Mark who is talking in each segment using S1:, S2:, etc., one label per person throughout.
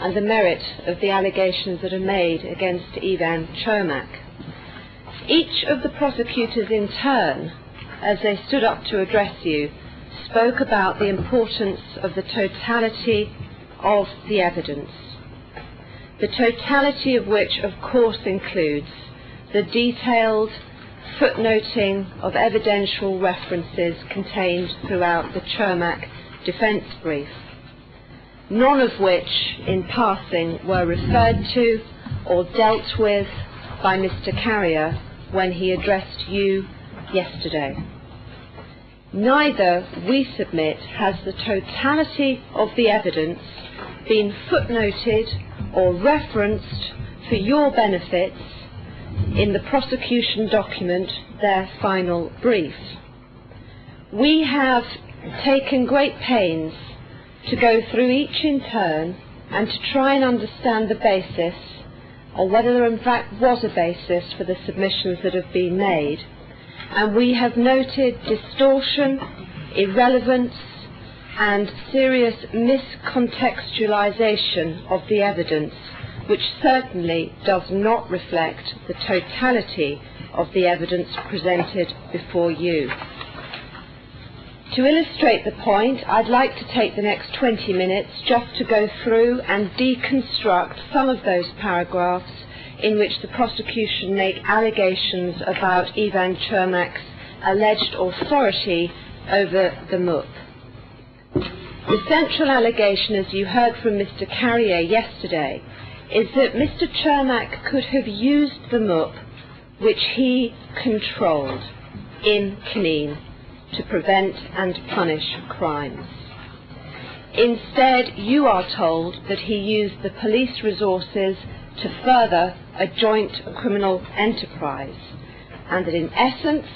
S1: and the merit of the allegations that are made against Ivana Čermaka. Each of the prosecutors in turn, as they stood up to address you, spoke about the importance of the totality of the evidence, the totality of which of course includes the detailed footnoting of evidential references contained throughout the Čermaka defence brief, none of which in passing were referred to or dealt with by Mr. Carrier when he addressed you yesterday. Neither, we submit, has the totality of the evidence been footnoted or referenced for your benefits in the prosecution document, their final brief. We have taken great pains to go through each in turn and to try and understand the basis, or whether there in fact was a basis for the submissions that have been made. And we have noted distortion, irrelevance, and serious miscontextualization of the evidence, which certainly does not reflect the totality of the evidence presented before you. To illustrate the point, I'd like to take the next 20 minutes just to go through and deconstruct some of those paragraphs in which the prosecution make allegations about Ivana Čermaka's alleged authority over the MUP. The central allegation, as you heard from Mr. Carrier yesterday, is that Mr. Čermaka could have used the MUP, which he controlled, in Knin to prevent and punish crimes. Instead, you are told that he used the police resources to further a joint criminal enterprise, and that in essence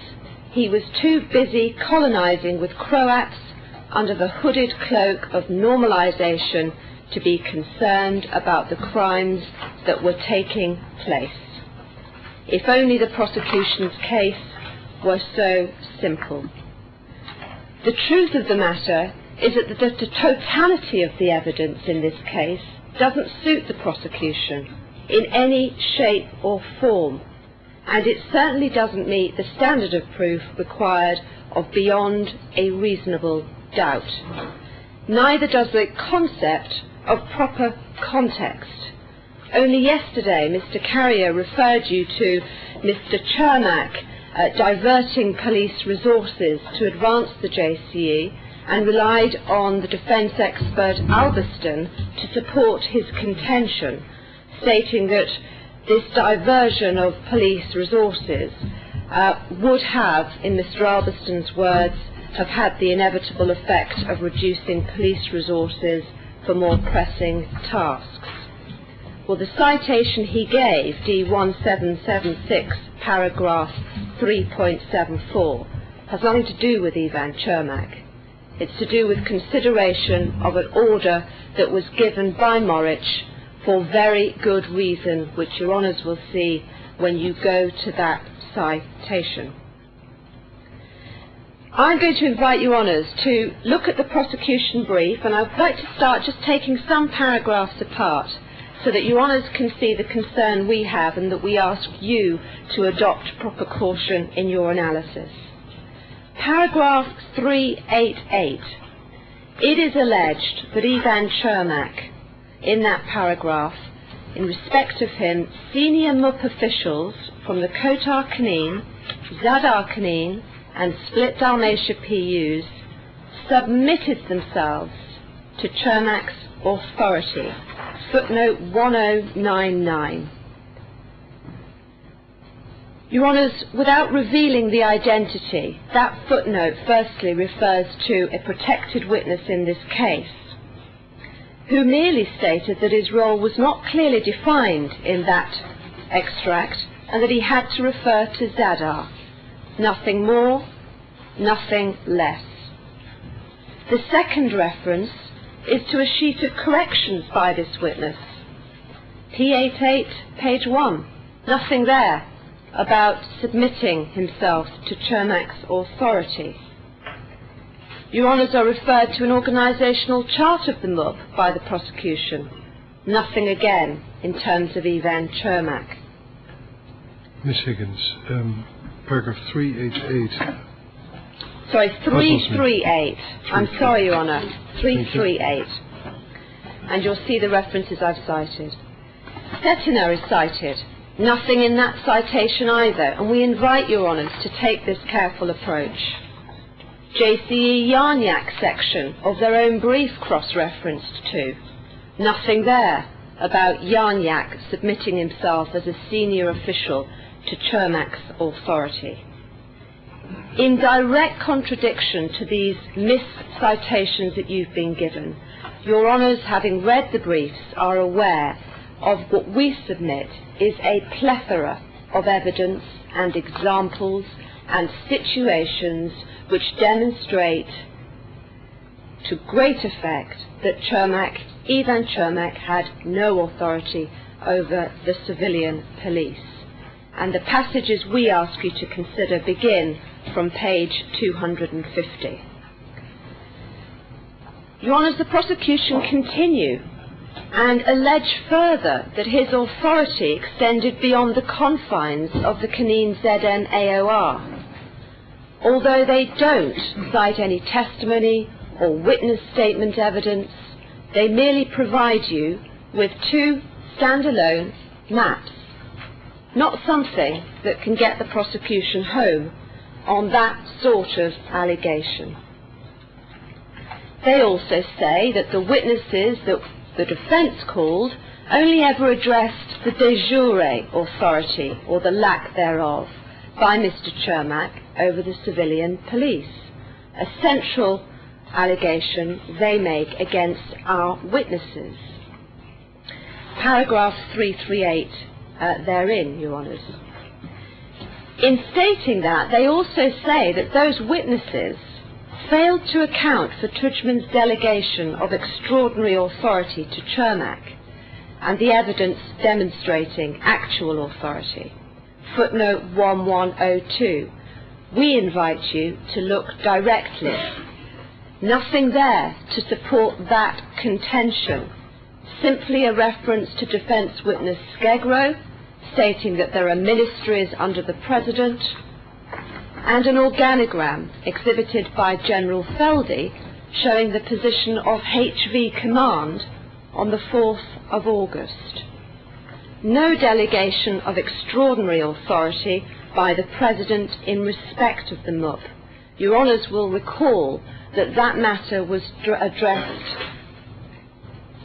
S1: he was too busy colonizing with Croats under the hooded cloak of normalization to be concerned about the crimes that were taking place. If only the prosecution's case were so simple. The truth of the matter is that the totality of the evidence in this case doesn't suit the prosecution in any shape or form, and it certainly doesn't meet the standard of proof required of beyond a reasonable doubt. Neither does the concept of proper context. Only yesterday Mr. Carrier referred you to Mr. Čermaka diverting police resources to advance the JCE and relied on the defence expert Albiston to support his contention, stating that this diversion of police resources would have, in Mr. Albiston's words, have had the inevitable effect of reducing police resources for more pressing tasks. Well, the citation he gave, D1776, paragraph 3.74, has nothing to do with Ivana Čermaka. It's to do with consideration of an order that was given by Moritz for very good reason, which your honours will see when you go to that citation. I'm going to invite your honours to look at the prosecution brief, and I'd like to start just taking some paragraphs apart so that your honours can see the concern we have and that we ask you to adopt proper caution in your analysis. Paragraph 388. It is alleged that Ivana Čermaka, in that paragraph, in respect of him, senior MUP officials from the Kotar Knin, Zadar Knin and Split Dalmatia PUs submitted themselves to Čermaka's authority. Footnote 1099. Your Honours, without revealing the identity, that footnote firstly refers to a protected witness in this case, who merely stated that his role was not clearly defined in that extract and that he had to refer to Zadar. Nothing more, nothing less. The second reference is to a sheet of corrections by this witness. P88, page 1. Nothing there about submitting himself to Čermaka's authority. Your Honours are referred to an organisational chart of the MUP by the prosecution. Nothing again in terms of Ivana Čermaka.
S2: Ms. Higgins, paragraph 388.
S1: Sorry, 338. I'm sorry, Your Honour. 338. And you'll see the references I've cited. Stetina is cited. Nothing in that citation either, and we invite Your Honours to take this careful approach. JCE Jarniak section of their own brief cross-referenced to. Nothing there about Jarniak submitting himself as a senior official to Čermak's authority. In direct contradiction to these miscitations that you've been given, Your Honours, having read the briefs, are aware of what we submit is a plethora of evidence and examples and situations which demonstrate to great effect that Ivana Čermaka had no authority over the civilian police. And the passages we ask you to consider begin from page 250. Your Honours, the prosecution continue and allege further that his authority extended beyond the confines of the Canine ZN AOR. Although they don't cite any testimony or witness statement evidence, they merely provide you with 2 standalone maps, not something that can get the prosecution home on that sort of allegation. They also say that the witnesses that the defence called only ever addressed the de jure authority, or the lack thereof, by Mr. Čermaka over the civilian police, a central allegation they make against our witnesses. Paragraph 338 therein, Your Honours. In stating that, they also say that those witnesses failed to account for Tudjman's delegation of extraordinary authority to Čermaka and the evidence demonstrating actual authority. Footnote 1102. We invite you to look directly. Nothing there to support that contention. Simply a reference to defence witness Skegro, stating that there are ministries under the President, and an organogram exhibited by General Feldy showing the position of HV Command on the 4th of August. No delegation of extraordinary authority by the President in respect of the MUP. Your Honours will recall that that matter was addressed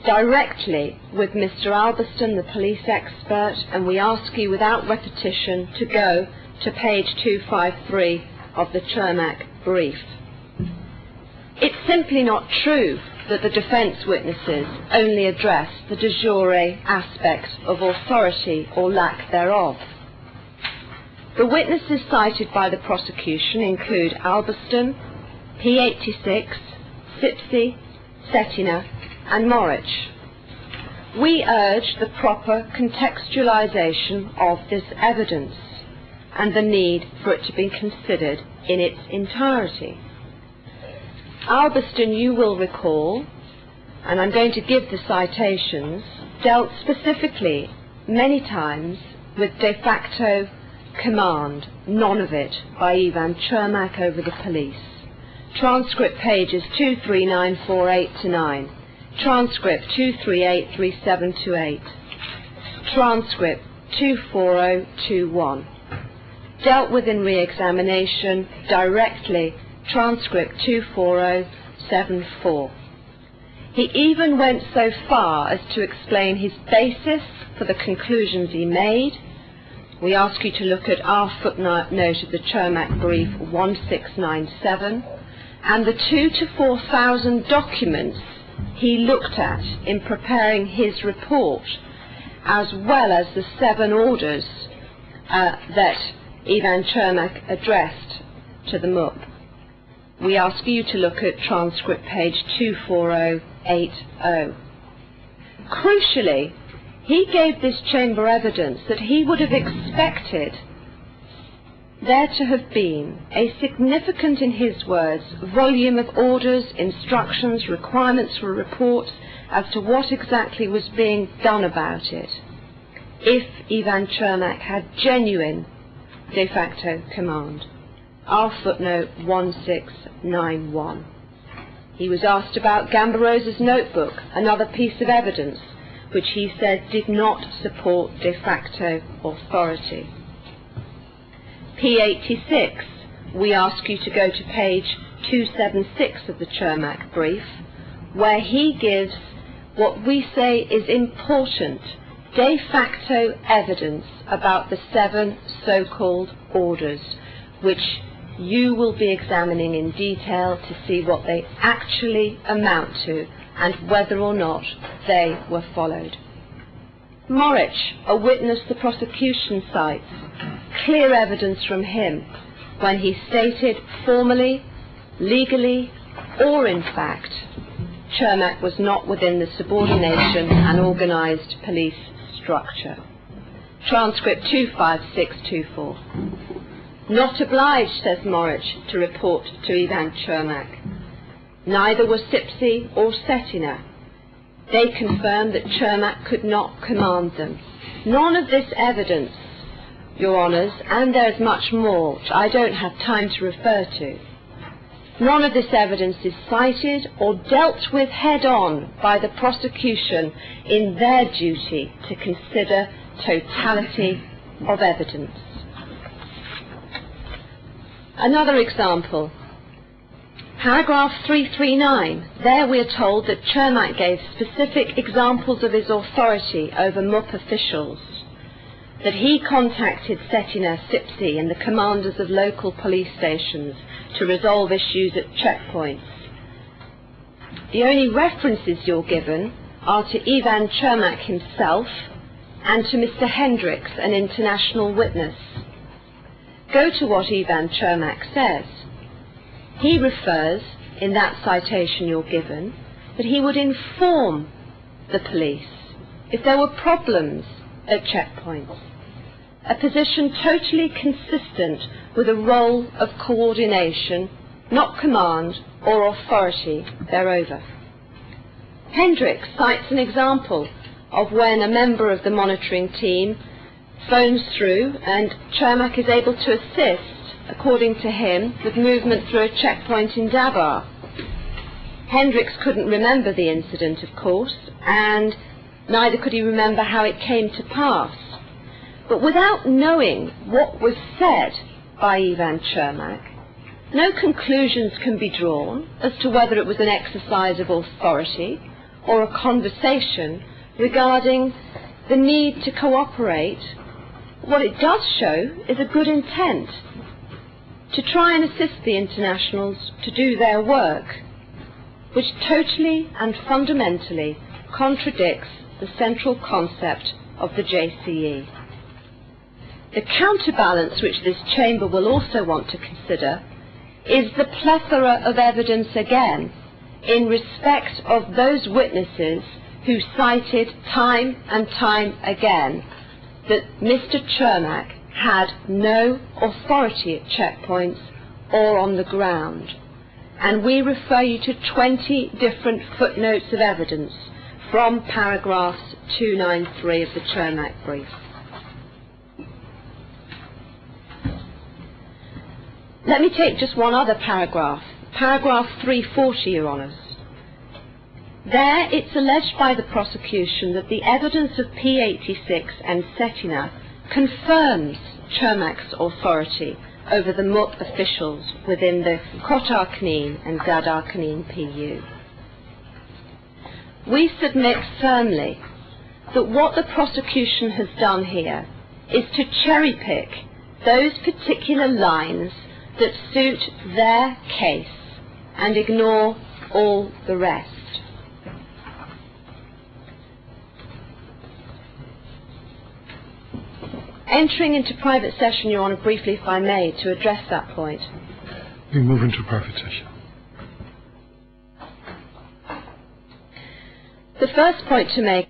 S1: directly with Mr. Albiston, the police expert, and we ask you without repetition to go to page 253 of the Čermaka brief. It's simply not true that the defence witnesses only address the de jure aspect of authority or lack thereof. The witnesses cited by the prosecution include Albiston, P86, Sipsey, Stetina and Morich. We urge the proper contextualisation of this evidence and the need for it to be considered in its entirety. Albiston, you will recall, and I'm going to give the citations, dealt specifically many times with de facto command, none of it by Ivana Čermaka over the police. Transcript pages 23948-9, transcript 2383728, transcript 24021. Dealt with in re-examination directly, transcript 24074. He even went so far as to explain his basis for the conclusions he made. We ask you to look at our footnote of the Čermaka brief 1697 and the 2,000 to 4,000 documents he looked at in preparing his report, as well as the 7 orders that Ivana Čermaka addressed to the MUP. We ask you to look at transcript page 24080. Crucially, he gave this chamber evidence that he would have expected there to have been a significant, in his words, volume of orders, instructions, requirements for reports, as to what exactly was being done about it, if Ivana Čermaka had genuine de facto command. Our footnote 1691. He was asked about Gambarosa's notebook, another piece of evidence which he said did not support de facto authority. P86, we ask you to go to page 276 of the Čermaka brief, where he gives what we say is important de facto evidence about the 7 so-called orders, which you will be examining in detail to see what they actually amount to and whether or not they were followed. Moric, a witness the prosecution cites, clear evidence from him when he stated formally, legally, or in fact, Čermaka was not within the subordination and organised police structure. Transcript 25624. Not obliged, says Moric, to report to Ivana Čermaka. Neither were Sipsi or Cetina. They confirmed that Čermaka could not command them. None of this evidence, Your Honours, and there is much more which I don't have time to refer to, none of this evidence is cited or dealt with head-on by the prosecution in their duty to consider totality of evidence. Another example, paragraph 339. There we are told that Čermaka gave specific examples of his authority over MUP officials, that he contacted Cetina, Sipsi and the commanders of local police stations to resolve issues at checkpoints. The only references you're given are to Ivana Čermaka himself and to Mr. Hendricks, an international witness. Go to what Ivana Čermaka says. He refers, in that citation you're given, that he would inform the police if there were problems at checkpoints, a position totally consistent with a role of coordination, not command or authority thereover. Hendricks cites an example of when a member of the monitoring team phones through and Čermaka is able to assist, according to him, with movement through a checkpoint in Dabar. Hendricks couldn't remember the incident, of course, and neither could he remember how it came to pass. But without knowing what was said by Ivana Čermaka, no conclusions can be drawn as to whether it was an exercise of authority or a conversation regarding the need to cooperate. What it does show is a good intent to try and assist the internationals to do their work, which totally and fundamentally contradicts the central concept of the JCE. The counterbalance which this chamber will also want to consider is the plethora of evidence again in respect of those witnesses who cited time and time again that Mr. Čermaka had no authority at checkpoints or on the ground. And we refer you to 20 different footnotes of evidence from paragraphs 293 of the Čermaka brief. Let me take just one other paragraph, paragraph 340, Your Honours. There it's alleged by the prosecution that the evidence of P86 and Cetina confirms Čermaka's authority over the MUP officials within the Kotar Knin and Zadar Knin PU. We submit firmly that what the prosecution has done here is to cherry-pick those particular lines that suit their case and ignore all the rest. Entering into private session, Your Honour, briefly if I may, to address that point.
S2: We move into private session.
S1: The first point to make